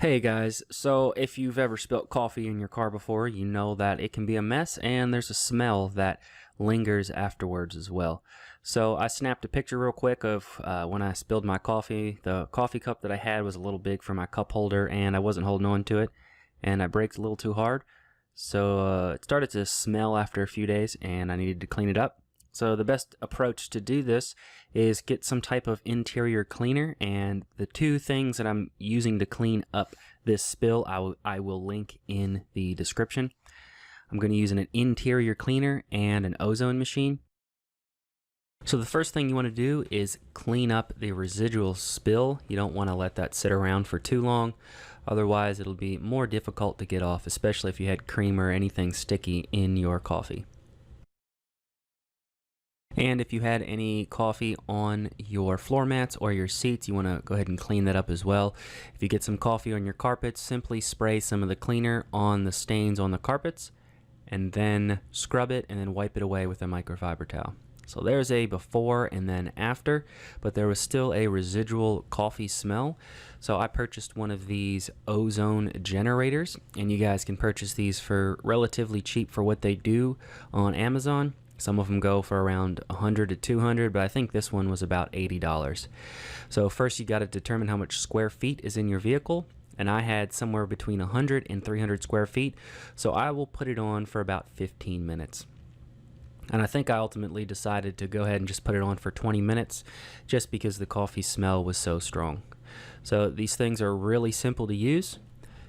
Hey guys, so if you've ever spilt coffee in your car before, you know that it can be a mess and there's a smell that lingers afterwards as well. So I snapped a picture real quick of when I spilled my coffee. The coffee cup that I had was a little big for my cup holder and I wasn't holding on to it and I braked a little too hard. So it started to smell after a few days and I needed to clean it up. So the best approach to do this is get some type of interior cleaner, and the two things that I'm using to clean up this spill I will link in the description. I'm going to use an interior cleaner and an ozone machine. So the first thing you want to do is clean up the residual spill. You don't want to let that sit around for too long, otherwise it'll be more difficult to get off, especially if you had cream or anything sticky in your coffee. And if you had any coffee on your floor mats or your seats, you want to go ahead and clean that up as well. If you get some coffee on your carpets, simply spray some of the cleaner on the stains on the carpets and then scrub it and then wipe it away with a microfiber towel. So there's a before and then after, but there was still a residual coffee smell. So I purchased one of these ozone generators, and you guys can purchase these for relatively cheap for what they do on Amazon. Some of them go for around $100 to $200, but I think this one was about $80. So first you got to determine how much square feet is in your vehicle, and I had somewhere between 100 and 300 square feet, so I will put it on for about 15 minutes. And I think I ultimately decided to go ahead and just put it on for 20 minutes just because the coffee smell was so strong. So these things are really simple to use.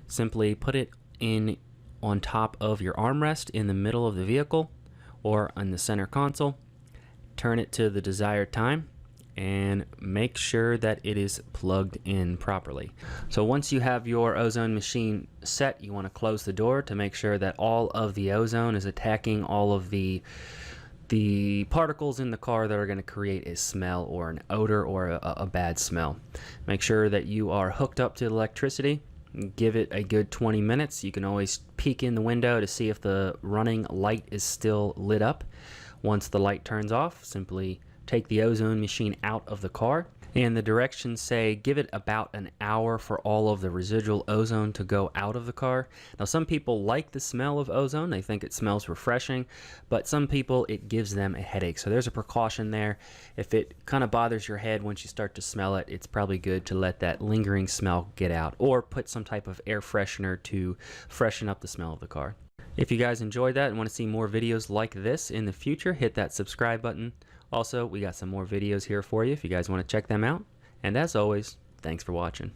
Simply put it in on top of your armrest in the middle of the vehicle or on the center console. Turn it to the desired time and make sure that it is plugged in properly. So once you have your ozone machine set, you want to close the door to make sure that all of the ozone is attacking all of the particles in the car that are going to create a smell or an odor or a bad smell. Make sure that you are hooked up to electricity. Give it a good 20 minutes. You can always peek in the window to see if the running light is still lit up. Once the light turns off, simply take the ozone machine out of the car, and the directions say give it about an hour for all of the residual ozone to go out of the car. Now some people like the smell of ozone, they think it smells refreshing, but some people it gives them a headache. So there's a precaution there. If it kind of bothers your head once you start to smell it, it's probably good to let that lingering smell get out, or put some type of air freshener to freshen up the smell of the car. If you guys enjoyed that and want to see more videos like this in the future, hit that subscribe button. Also, we got some more videos here for you if you guys want to check them out. And as always, thanks for watching.